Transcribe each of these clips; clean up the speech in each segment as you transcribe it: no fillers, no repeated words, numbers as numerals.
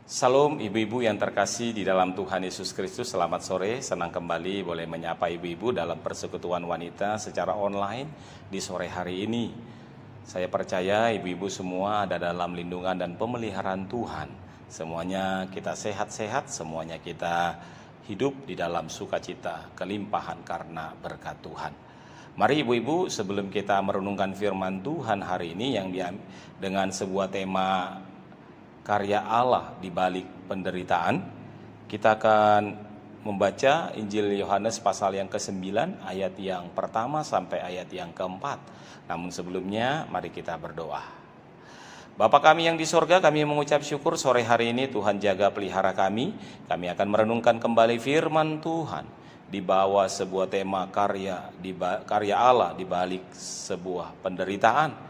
Salam ibu-ibu yang terkasih di dalam Tuhan Yesus Kristus, selamat sore. Senang kembali boleh menyapa ibu-ibu dalam persekutuan wanita secara online di sore hari ini. Saya percaya ibu-ibu semua ada dalam lindungan dan pemeliharaan Tuhan. Semuanya kita sehat-sehat, semuanya kita hidup di dalam sukacita, kelimpahan karena berkat Tuhan. Mari ibu-ibu, sebelum kita merenungkan firman Tuhan hari ini yang dengan sebuah tema karya Allah di balik penderitaan, kita akan membaca Injil Yohanes pasal yang ke-9 ayat yang pertama sampai ayat yang ke-4. Namun sebelumnya mari kita berdoa. Bapa kami yang di sorga, kami mengucap syukur sore hari ini Tuhan jaga pelihara kami. Kami akan merenungkan kembali firman Tuhan di bawah sebuah tema karya Allah di balik sebuah penderitaan,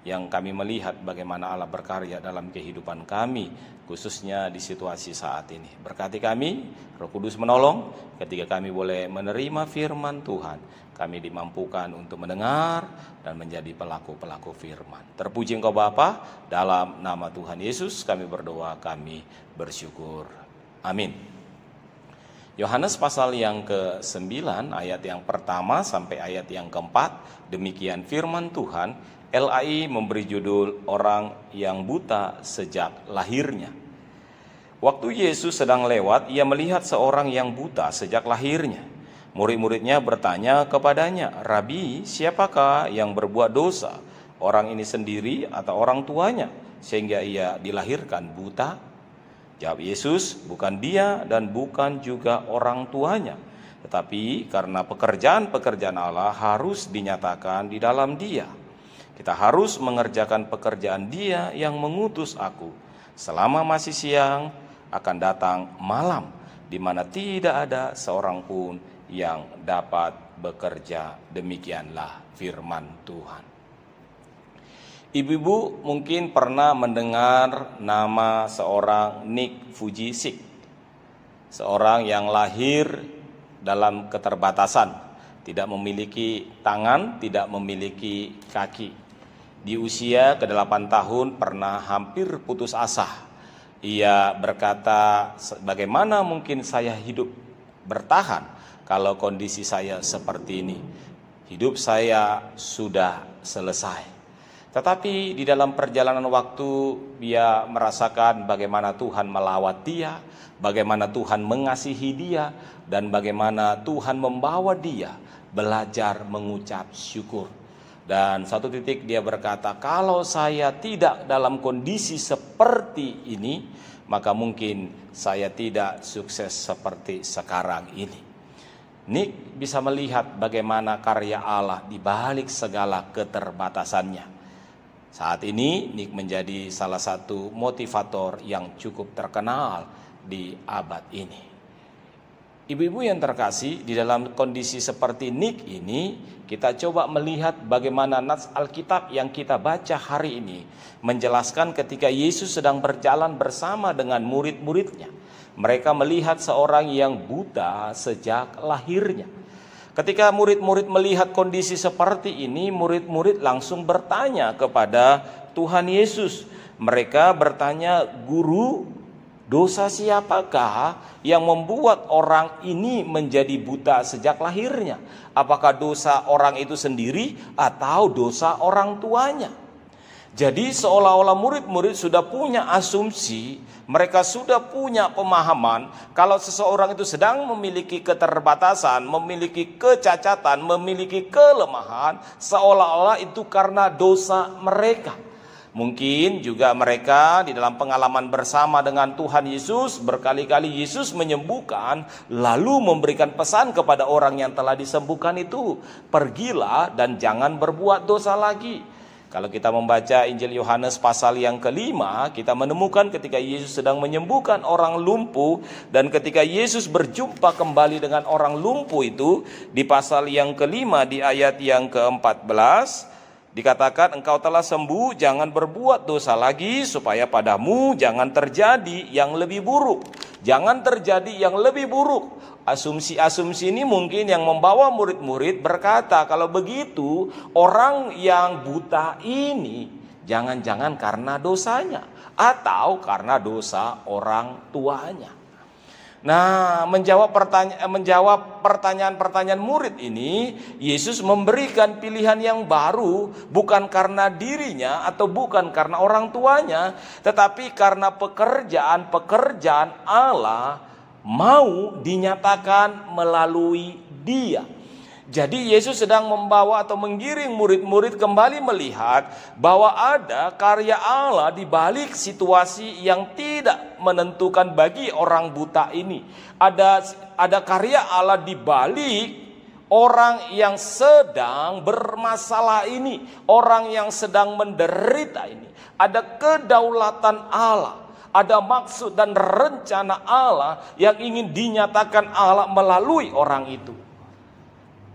yang kami melihat bagaimana Allah berkarya dalam kehidupan kami, khususnya di situasi saat ini. Berkati kami, Roh Kudus menolong ketika kami boleh menerima firman Tuhan. Kami dimampukan untuk mendengar dan menjadi pelaku-pelaku firman. Terpuji Engkau Bapa, dalam nama Tuhan Yesus kami berdoa, kami bersyukur. Amin. Yohanes pasal yang ke-9 ayat yang pertama sampai ayat yang ke-4, demikian firman Tuhan. LAI memberi judul Orang yang Buta Sejak Lahirnya. Waktu Yesus sedang lewat, ia melihat seorang yang buta sejak lahirnya. Murid-muridnya bertanya kepadanya, "Rabi, siapakah yang berbuat dosa? Orang ini sendiri atau orang tuanya, sehingga ia dilahirkan buta?" Jawab Yesus, "Bukan dia dan bukan juga orang tuanya, tetapi karena pekerjaan-pekerjaan Allah harus dinyatakan di dalam dia. Kita harus mengerjakan pekerjaan Dia yang mengutus aku. Selama masih siang akan datang malam, di mana tidak ada seorang pun yang dapat bekerja." Demikianlah firman Tuhan. Ibu-ibu mungkin pernah mendengar nama seorang Nick Vujicic, seorang yang lahir dalam keterbatasan, tidak memiliki tangan, tidak memiliki kaki. Di usia ke-8 tahun pernah hampir putus asa. Ia berkata, "Bagaimana mungkin saya hidup bertahan kalau kondisi saya seperti ini? Hidup saya sudah selesai." Tetapi di dalam perjalanan waktu dia merasakan bagaimana Tuhan melawat dia, bagaimana Tuhan mengasihi dia, dan bagaimana Tuhan membawa dia belajar mengucap syukur. Dan satu titik dia berkata, "Kalau saya tidak dalam kondisi seperti ini, maka mungkin saya tidak sukses seperti sekarang ini." Nick bisa melihat bagaimana karya Allah di balik segala keterbatasannya. Saat ini Nick menjadi salah satu motivator yang cukup terkenal di abad ini. Ibu-ibu yang terkasih, di dalam kondisi seperti Nick ini, kita coba melihat bagaimana nats Alkitab yang kita baca hari ini menjelaskan ketika Yesus sedang berjalan bersama dengan murid-muridnya. Mereka melihat seorang yang buta sejak lahirnya. Ketika murid-murid melihat kondisi seperti ini, murid-murid langsung bertanya kepada Tuhan Yesus. Mereka bertanya, "Guru, dosa siapakah yang membuat orang ini menjadi buta sejak lahirnya? Apakah dosa orang itu sendiri atau dosa orang tuanya?" Jadi seolah-olah murid-murid sudah punya asumsi, mereka sudah punya pemahaman kalau seseorang itu sedang memiliki keterbatasan, memiliki kecacatan, memiliki kelemahan, seolah-olah itu karena dosa mereka. Mungkin juga mereka di dalam pengalaman bersama dengan Tuhan Yesus, berkali-kali Yesus menyembuhkan, lalu memberikan pesan kepada orang yang telah disembuhkan itu, "Pergilah dan jangan berbuat dosa lagi." Kalau kita membaca Injil Yohanes pasal yang ke-5, kita menemukan ketika Yesus sedang menyembuhkan orang lumpuh, dan ketika Yesus berjumpa kembali dengan orang lumpuh itu, di pasal yang ke-5 di ayat yang ke-14, dikatakan, "Engkau telah sembuh, jangan berbuat dosa lagi, supaya padamu jangan terjadi yang lebih buruk." Jangan terjadi yang lebih buruk. Asumsi-asumsi ini mungkin yang membawa murid-murid berkata, kalau begitu orang yang buta ini jangan-jangan karena dosanya, atau karena dosa orang tuanya. Nah, menjawab pertanyaan-pertanyaan murid ini, Yesus memberikan pilihan yang baru, bukan karena dirinya atau bukan karena orang tuanya, tetapi karena pekerjaan Allah mau dinyatakan melalui Dia. Jadi Yesus sedang membawa atau menggiring murid-murid kembali melihat bahwa ada karya Allah di balik situasi yang tidak menentukan bagi orang buta ini. Ada karya Allah di balik orang yang sedang bermasalah ini, orang yang sedang menderita ini. Ada kedaulatan Allah, ada maksud dan rencana Allah yang ingin dinyatakan Allah melalui orang itu.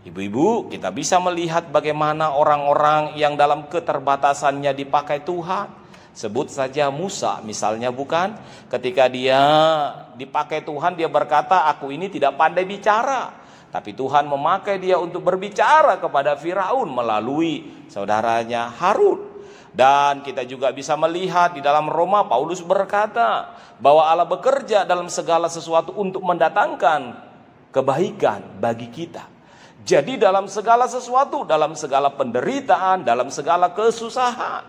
Ibu-ibu, kita bisa melihat bagaimana orang-orang yang dalam keterbatasannya dipakai Tuhan. Sebut saja Musa misalnya, bukan? Ketika dia dipakai Tuhan, dia berkata, aku ini tidak pandai bicara. Tapi Tuhan memakai dia untuk berbicara kepada Firaun melalui saudaranya Harun. Dan kita juga bisa melihat di dalam Roma, Paulus berkata bahwa Allah bekerja dalam segala sesuatu untuk mendatangkan kebaikan bagi kita. Jadi dalam segala sesuatu, dalam segala penderitaan, dalam segala kesusahan.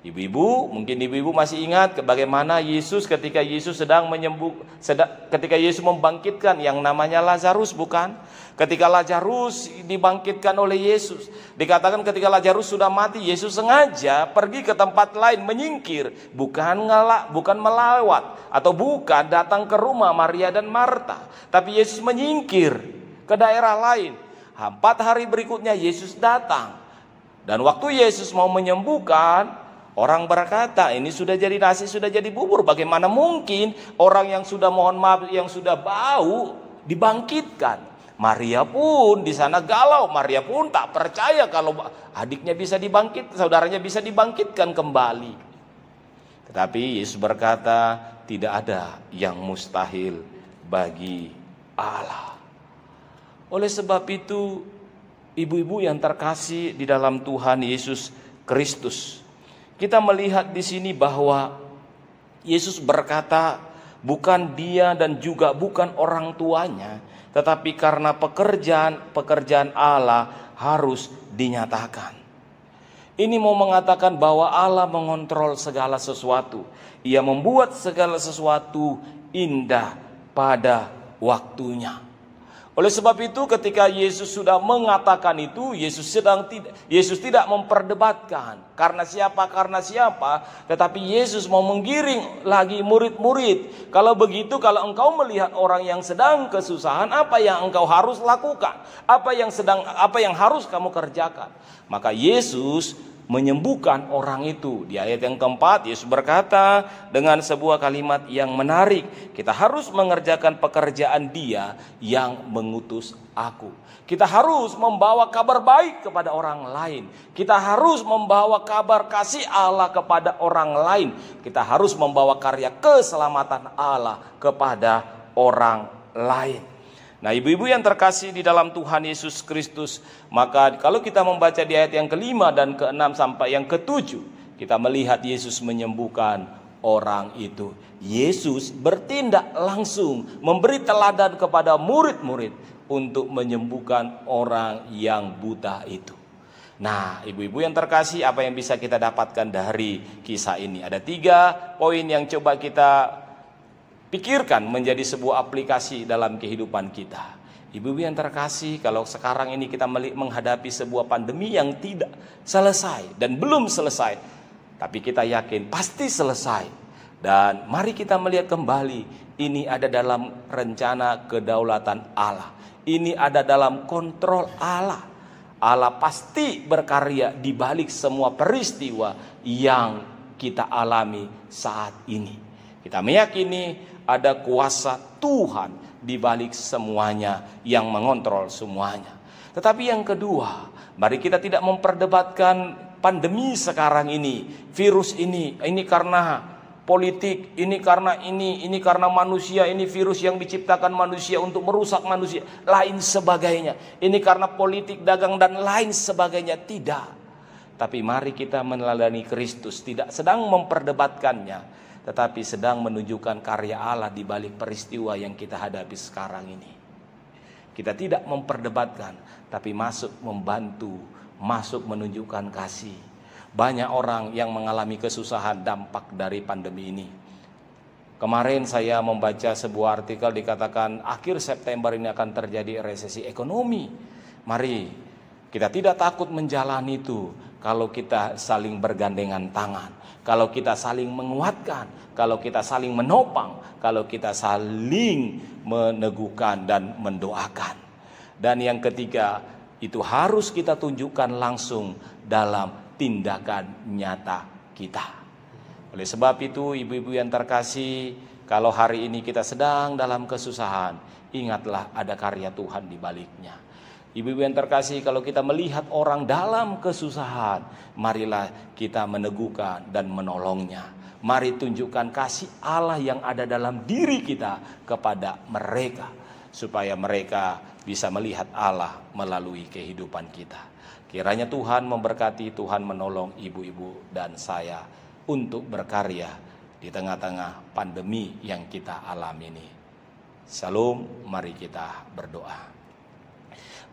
Ibu-ibu, mungkin ibu-ibu masih ingat bagaimana Yesus ketika Yesus ketika Yesus membangkitkan yang namanya Lazarus, bukan? Ketika Lazarus dibangkitkan oleh Yesus, dikatakan ketika Lazarus sudah mati, Yesus sengaja pergi ke tempat lain, menyingkir, bukan melawat atau bukan datang ke rumah Maria dan Marta, tapi Yesus menyingkir ke daerah lain. 4 hari berikutnya Yesus datang. Dan waktu Yesus mau menyembuhkan, orang berkata, ini sudah jadi nasi, sudah jadi bubur. Bagaimana mungkin orang yang sudah, mohon maaf, yang sudah bau dibangkitkan? Maria pun di sana galau. Maria pun tak percaya kalau adiknya bisa saudaranya bisa dibangkitkan kembali. Tetapi Yesus berkata, tidak ada yang mustahil bagi Allah. Oleh sebab itu, ibu-ibu yang terkasih di dalam Tuhan Yesus Kristus, kita melihat di sini bahwa Yesus berkata, bukan dia dan juga bukan orang tuanya, tetapi karena pekerjaan Allah harus dinyatakan. Ini mau mengatakan bahwa Allah mengontrol segala sesuatu. Ia membuat segala sesuatu indah pada waktunya. Oleh sebab itu ketika Yesus sudah mengatakan itu, Yesus tidak memperdebatkan karena siapa, tetapi Yesus mau menggiring lagi murid-murid. Kalau begitu, kalau engkau melihat orang yang sedang kesusahan, apa yang engkau harus lakukan? Apa yang harus kamu kerjakan? Maka Yesus menyembuhkan orang itu. Di ayat yang keempat, Yesus berkata dengan sebuah kalimat yang menarik, kita harus mengerjakan pekerjaan Dia yang mengutus aku. Kita harus membawa kabar baik kepada orang lain. Kita harus membawa kabar kasih Allah kepada orang lain. Kita harus membawa karya keselamatan Allah kepada orang lain. Nah, ibu-ibu yang terkasih di dalam Tuhan Yesus Kristus, maka kalau kita membaca di ayat yang ke-5 dan ke-6 sampai yang ke-7, kita melihat Yesus menyembuhkan orang itu. Yesus bertindak langsung, memberi teladan kepada murid-murid untuk menyembuhkan orang yang buta itu. Nah, ibu-ibu yang terkasih, apa yang bisa kita dapatkan dari kisah ini? Ada 3 poin yang coba kita pikirkan menjadi sebuah aplikasi dalam kehidupan kita. Ibu-ibu yang terkasih, kalau sekarang ini kita menghadapi sebuah pandemi yang tidak selesai dan belum selesai, tapi kita yakin pasti selesai. Dan mari kita melihat kembali, ini ada dalam rencana kedaulatan Allah. Ini ada dalam kontrol Allah. Allah pasti berkarya di balik semua peristiwa yang kita alami saat ini. Kita meyakini ada kuasa Tuhan di balik semuanya yang mengontrol semuanya. Tetapi yang kedua, mari kita tidak memperdebatkan pandemi sekarang ini, virus ini karena politik, ini karena manusia, ini virus yang diciptakan manusia untuk merusak manusia, lain sebagainya. Ini karena politik, dagang dan lain sebagainya. Tidak. tapi mari kita meneladani Kristus, tidak sedang memperdebatkannya, tetapi sedang menunjukkan karya Allah di balik peristiwa yang kita hadapi sekarang ini. Kita tidak memperdebatkan, tapi masuk membantu, masuk menunjukkan kasih. Banyak orang yang mengalami kesusahan dampak dari pandemi ini. Kemarin saya membaca sebuah artikel dikatakan akhir September ini akan terjadi resesi ekonomi. Mari kita tidak takut menjalani itu kalau kita saling bergandengan tangan, kalau kita saling menguatkan, kalau kita saling menopang, kalau kita saling meneguhkan dan mendoakan. Dan yang ketiga, itu harus kita tunjukkan langsung dalam tindakan nyata kita. Oleh sebab itu, ibu-ibu yang terkasih, kalau hari ini kita sedang dalam kesusahan, ingatlah ada karya Tuhan di baliknya. Ibu-ibu yang terkasih, kalau kita melihat orang dalam kesusahan, marilah kita meneguhkan dan menolongnya. Mari tunjukkan kasih Allah yang ada dalam diri kita kepada mereka, supaya mereka bisa melihat Allah melalui kehidupan kita. Kiranya Tuhan memberkati, Tuhan menolong ibu-ibu dan saya untuk berkarya di tengah-tengah pandemi yang kita alami ini. Shalom, mari kita berdoa.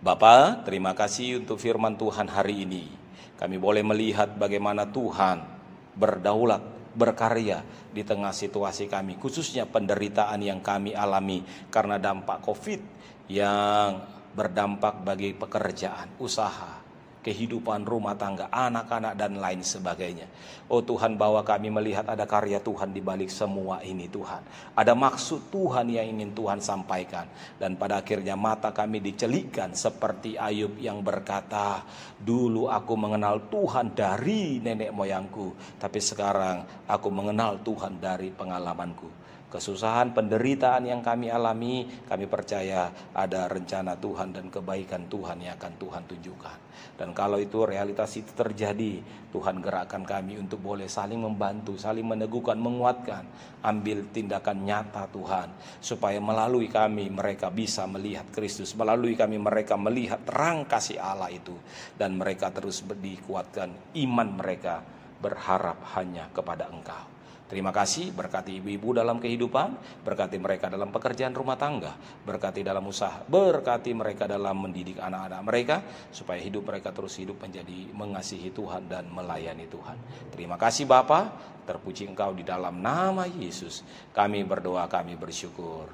Bapa, terima kasih untuk firman Tuhan hari ini. Kami boleh melihat bagaimana Tuhan berdaulat, berkarya di tengah situasi kami, khususnya penderitaan yang kami alami karena dampak COVID yang berdampak bagi pekerjaan, usaha, kehidupan rumah tangga, anak-anak dan lain sebagainya. Oh Tuhan, bahwa kami melihat ada karya Tuhan di balik semua ini Tuhan. Ada maksud Tuhan yang ingin Tuhan sampaikan. Dan pada akhirnya mata kami dicelikkan seperti Ayub yang berkata, dulu aku mengenal Tuhan dari nenek moyangku, tapi sekarang aku mengenal Tuhan dari pengalamanku. Kesusahan, penderitaan yang kami alami, kami percaya ada rencana Tuhan dan kebaikan Tuhan yang akan Tuhan tunjukkan. Dan kalau itu realitas itu terjadi, Tuhan gerakkan kami untuk boleh saling membantu, saling meneguhkan, menguatkan, ambil tindakan nyata Tuhan, supaya melalui kami mereka bisa melihat Kristus, melalui kami mereka melihat terang kasih Allah itu, dan mereka terus dikuatkan iman mereka berharap hanya kepada Engkau. Terima kasih, berkati ibu-ibu dalam kehidupan, berkati mereka dalam pekerjaan rumah tangga, berkati dalam usaha, berkati mereka dalam mendidik anak-anak mereka, supaya hidup mereka terus hidup menjadi mengasihi Tuhan dan melayani Tuhan. Terima kasih Bapa, terpuji Engkau di dalam nama Yesus. Kami berdoa, kami bersyukur.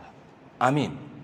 Amin.